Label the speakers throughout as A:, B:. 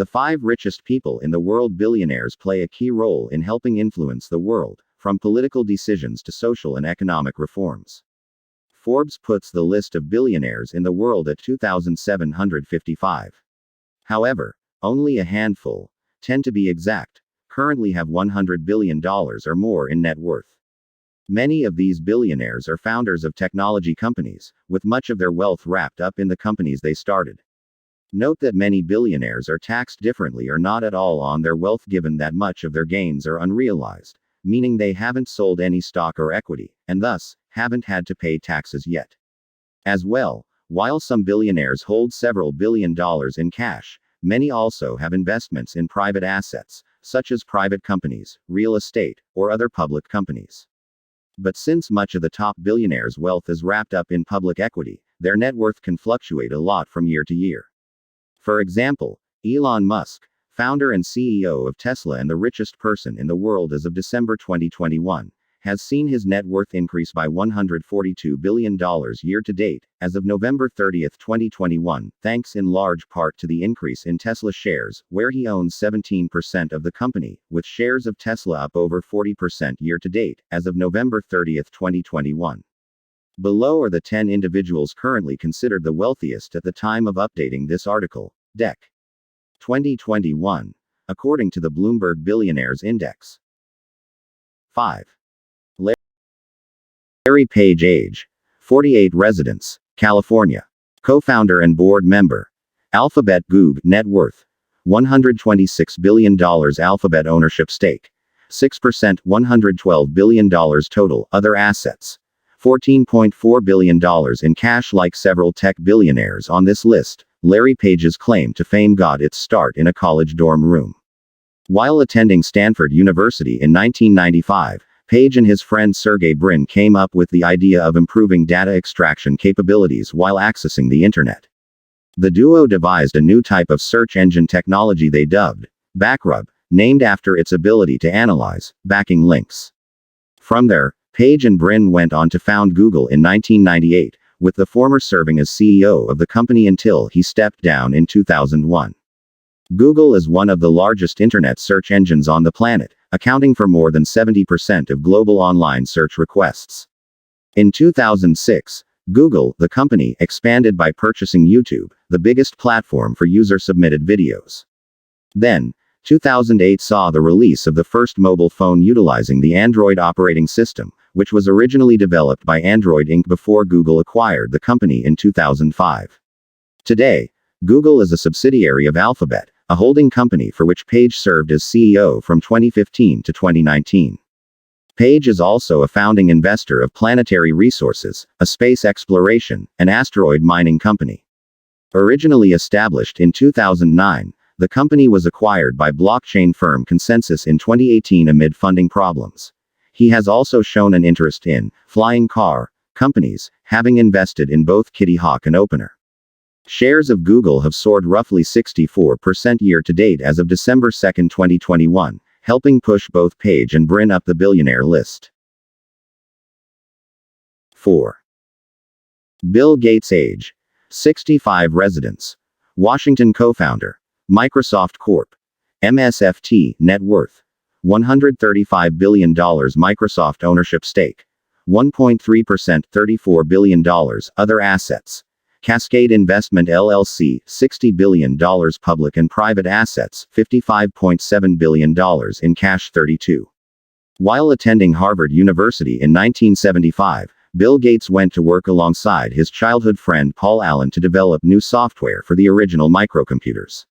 A: 5 richest people in the world. Billionaires play a key role in helping influence the world, from political decisions to social and economic reforms. Forbes puts the list of billionaires in the world at 2,755. However, only a handful, 10 to be exact, currently have $100 billion or more in net worth. Many of these billionaires are founders of technology companies, with much of their wealth wrapped up in the companies they started. Note that many billionaires are taxed differently or not at all on their wealth, given that much of their gains are unrealized, meaning they haven't sold any stock or equity, and thus, haven't had to pay taxes yet. As well, while some billionaires hold several $billion in cash, many also have investments in private assets, such as private companies, real estate, or other public companies. But since much of the top billionaires' wealth is wrapped up in public equity, their net worth can fluctuate a lot from year to year. For example, Elon Musk, founder and CEO of Tesla and the richest person in the world as of December 2021, has seen his net worth increase by $142 billion year to date, as of November 30, 2021, thanks in large part to the increase in Tesla shares, where he owns 17% of the company, with shares of Tesla up over 40% year to date, as of November 30, 2021. Below are the 10 individuals currently considered the wealthiest at the time of updating this article. Dec. 2021. According to the Bloomberg Billionaires Index. 5. Larry Page, age 48, residence California, co-founder and board member. Alphabet. GOOG, net worth $126 billion. Alphabet ownership stake 6%, $112 billion total. Other assets $14.4 billion in cash. Like several tech billionaires on this list, Larry Page's claim to fame got its start in a college dorm room. While attending Stanford University in 1995, Page and his friend Sergey Brin came up with the idea of improving data extraction capabilities while accessing the internet. The duo devised a new type of search engine technology they dubbed Backrub, named after its ability to analyze backing links. From there, Page and Brin went on to found Google in 1998, with the former serving as CEO of the company until he stepped down in 2001. Google is one of the largest internet search engines on the planet, accounting for more than 70% of global online search requests. In 2006, Google, the company, expanded by purchasing YouTube, the biggest platform for user-submitted videos. Then, 2008 saw the release of the first mobile phone utilizing the Android operating system, which was originally developed by Android Inc. before Google acquired the company in 2005. Today, Google is a subsidiary of Alphabet, a holding company for which Page served as CEO from 2015 to 2019. Page is also a founding investor of Planetary Resources, a space exploration and asteroid mining company. Originally established in 2009, the company was acquired by blockchain firm Consensus in 2018 amid funding problems. He has also shown an interest in flying car companies, having invested in both Kitty Hawk and Opener. Shares of Google have soared roughly 64% year to date as of December 2, 2021, helping push both Page and Brin up the billionaire list. 4. Bill Gates, age 65, residence Washington, co-founder, Microsoft Corp. MSFT, net worth $135 billion. Microsoft ownership stake 1.3%, $34 billion. Other assets: Cascade Investment LLC, $60 billion. Public and private assets, $55.7 billion. In cash, 32. While attending Harvard University in 1975, Bill Gates went to work alongside his childhood friend Paul Allen to develop new software for the original microcomputers.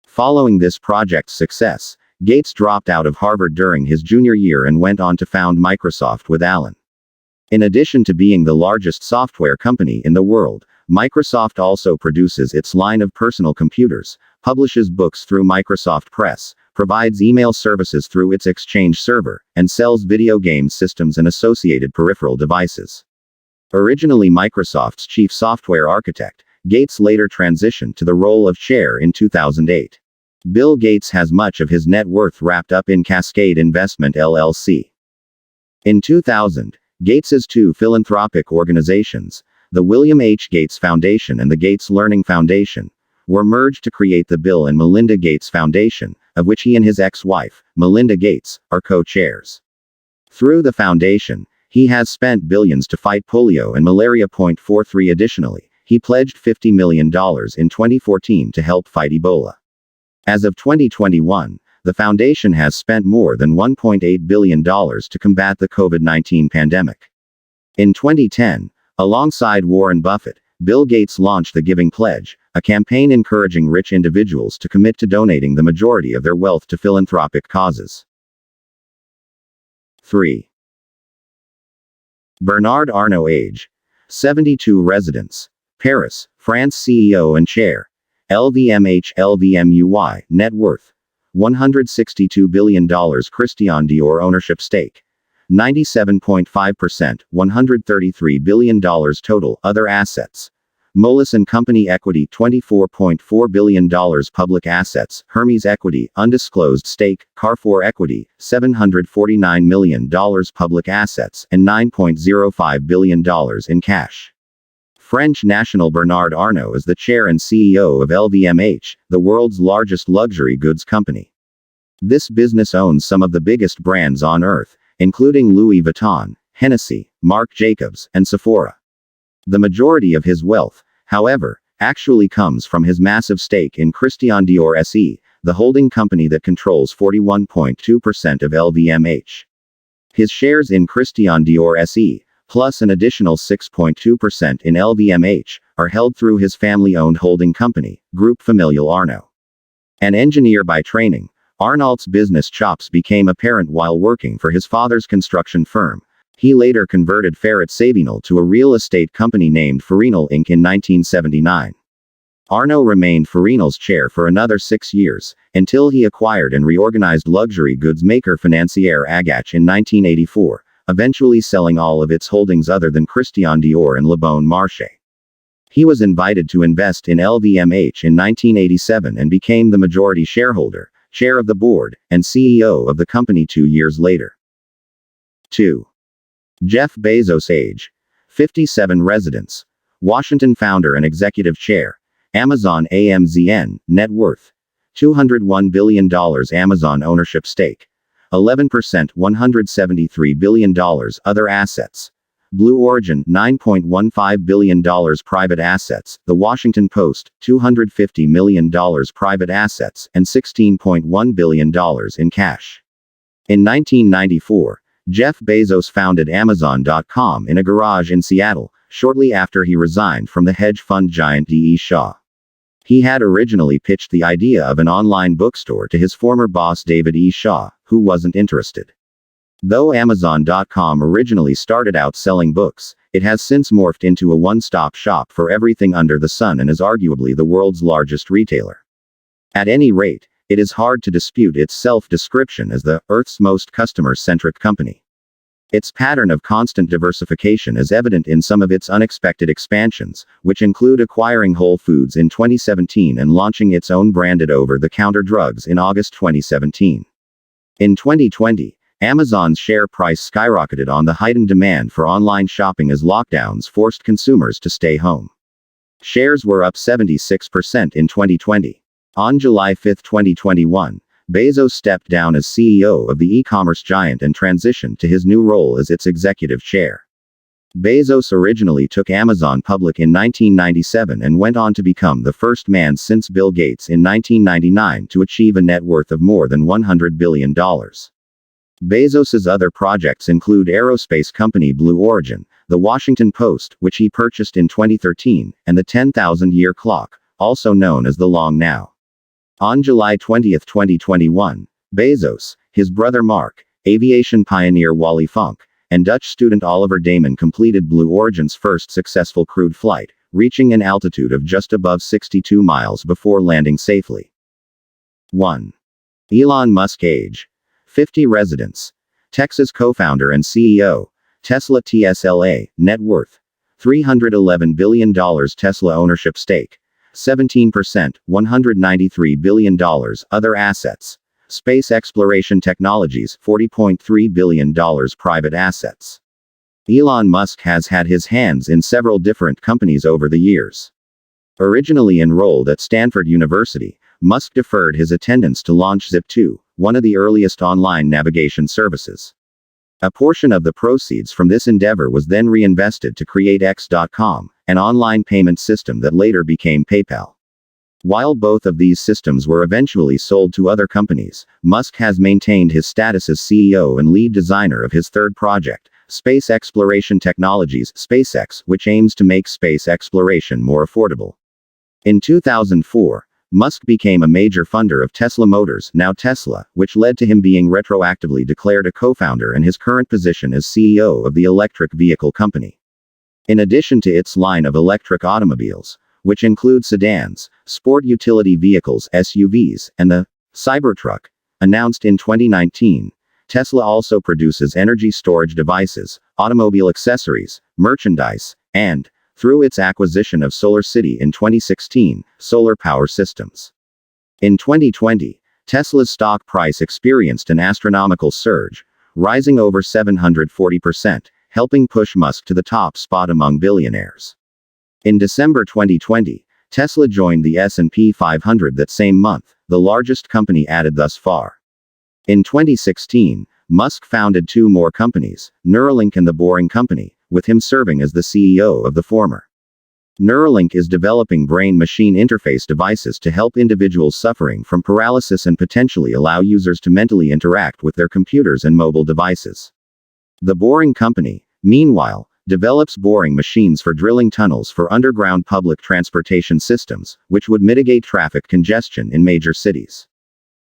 A: Following this project's success, Gates dropped out of Harvard during his junior year and went on to found Microsoft with Allen. In addition to being the largest software company in the world, Microsoft also produces its line of personal computers, publishes books through Microsoft Press, provides email services through its Exchange server, and sells video game systems and associated peripheral devices. Originally Microsoft's chief software architect, Gates later transitioned to the role of chair in 2008. Bill Gates has much of his net worth wrapped up in Cascade Investment LLC. In 2000, Gates's two philanthropic organizations, the William H. Gates Foundation and the Gates Learning Foundation, were merged to create the Bill and Melinda Gates Foundation, of which he and his ex-wife, Melinda Gates, are co-chairs. Through the foundation, he has spent billions to fight polio and malaria. 43 Additionally, he pledged $50 million in 2014 to help fight Ebola. As of 2021, the foundation has spent more than $1.8 billion to combat the COVID-19 pandemic. In 2010, alongside Warren Buffett, Bill Gates launched the Giving Pledge, a campaign encouraging rich individuals to commit to donating the majority of their wealth to philanthropic causes. 3. Bernard Arnault, age 72, residence Paris, France, CEO and chair, LVMH LVMUY, net worth $162 billion. Christian Dior Ownership Stake 97.5%, $133 billion total. Other assets: Moelis Company equity $24.4 billion. Public assets: Hermès equity, undisclosed stake, Carrefour equity, $749 million. Public assets, and $9.05 billion in cash. French national Bernard Arnault is the chair and CEO of LVMH, the world's largest luxury goods company. This business owns some of the biggest brands on earth, including Louis Vuitton, Hennessy, Marc Jacobs, and Sephora. The majority of his wealth, however, actually comes from his massive stake in Christian Dior SE, the holding company that controls 41.2% of LVMH. His shares in Christian Dior SE, plus an additional 6.2% in LVMH, are held through his family-owned holding company, Groupe Familial Arnault. An engineer by training, Arnault's business chops became apparent while working for his father's construction firm. He later converted Ferret Savinal to a real estate company named Farinal Inc. in 1979. Arnault remained Farinal's chair for another 6 years, until he acquired and reorganized luxury goods maker Financière Agache in 1984, eventually selling all of its holdings other than Christian Dior and Le Bon Marché. He was invited to invest in LVMH in 1987 and became the majority shareholder, chair of the board, and CEO of the company 2 years later. 2. Jeff Bezos, age 57, residence Washington, founder and executive chair, Amazon AMZN, net worth $201 billion. Amazon ownership stake 11%, $173 billion. Other assets: Blue Origin, $9.15 billion. Private assets: The Washington Post, $250 million. Private assets, and $16.1 billion in cash. In 1994, Jeff Bezos founded Amazon.com in a garage in Seattle, shortly after he resigned from the hedge fund giant D.E. Shaw. He had originally pitched the idea of an online bookstore to his former boss David E. Shaw, who wasn't interested. Though Amazon.com originally started out selling books, it has since morphed into a one-stop shop for everything under the sun and is arguably the world's largest retailer. At any rate, it is hard to dispute its self-description as the Earth's most customer-centric company. Its pattern of constant diversification is evident in some of its unexpected expansions, which include acquiring Whole Foods in 2017 and launching its own branded over-the-counter drugs in August 2017. In 2020, Amazon's share price skyrocketed on the heightened demand for online shopping as lockdowns forced consumers to stay home. Shares were up 76% in 2020. On July 5, 2021, Bezos stepped down as CEO of the e-commerce giant and transitioned to his new role as its executive chair. Bezos originally took Amazon public in 1997 and went on to become the first man since Bill Gates in 1999 to achieve a net worth of more than $100 billion. Bezos's other projects include aerospace company Blue Origin, the Washington Post, which he purchased in 2013, and the 10,000-year clock, also known as the Long Now. On July 20, 2021, Bezos, his brother Mark, aviation pioneer Wally Funk, and Dutch student Oliver Damon completed Blue Origin's first successful crewed flight, reaching an altitude of just above 62 miles before landing safely. 1. Elon Musk, age 50, residence Texas, co-founder and CEO, Tesla TSLA, net worth $311 billion. Tesla ownership stake 17%, $193 billion. Other assets: Space Exploration Technologies, $40.3 billion. Private assets. Elon Musk has had his hands in several different companies over the years. Originally enrolled at Stanford University, Musk deferred his attendance to launch Zip2, one of the earliest online navigation services. A portion of the proceeds from this endeavor was then reinvested to create X.com, an online payment system that later became PayPal. While both of these systems were eventually sold to other companies, Musk has maintained his status as CEO and lead designer of his third project, Space Exploration Technologies (SpaceX), which aims to make space exploration more affordable. In 2004, Musk became a major funder of Tesla Motors, now Tesla, which led to him being retroactively declared a co-founder and his current position as CEO of the electric vehicle company. In addition to its line of electric automobiles, which include sedans, sport utility vehicles (SUVs), and the Cybertruck, announced in 2019, Tesla also produces energy storage devices, automobile accessories, merchandise, and, through its acquisition of SolarCity in 2016, solar power systems. In 2020, Tesla's stock price experienced an astronomical surge, rising over 740%, helping push Musk to the top spot among billionaires. In December 2020, Tesla joined the S&P 500 that same month, the largest company added thus far. In 2016, Musk founded two more companies, Neuralink and The Boring Company, with him serving as the CEO of the former. Neuralink is developing brain-machine interface devices to help individuals suffering from paralysis and potentially allow users to mentally interact with their computers and mobile devices. The Boring Company, meanwhile, develops boring machines for drilling tunnels for underground public transportation systems, which would mitigate traffic congestion in major cities.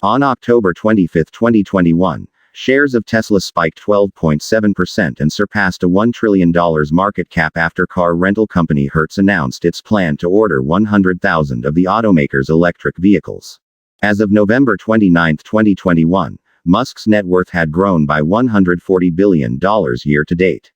A: On October 25, 2021, shares of Tesla spiked 12.7% and surpassed a $1 trillion market cap after car rental company Hertz announced its plan to order 100,000 of the automaker's electric vehicles. As of November 29, 2021, Musk's net worth had grown by $140 billion year to date.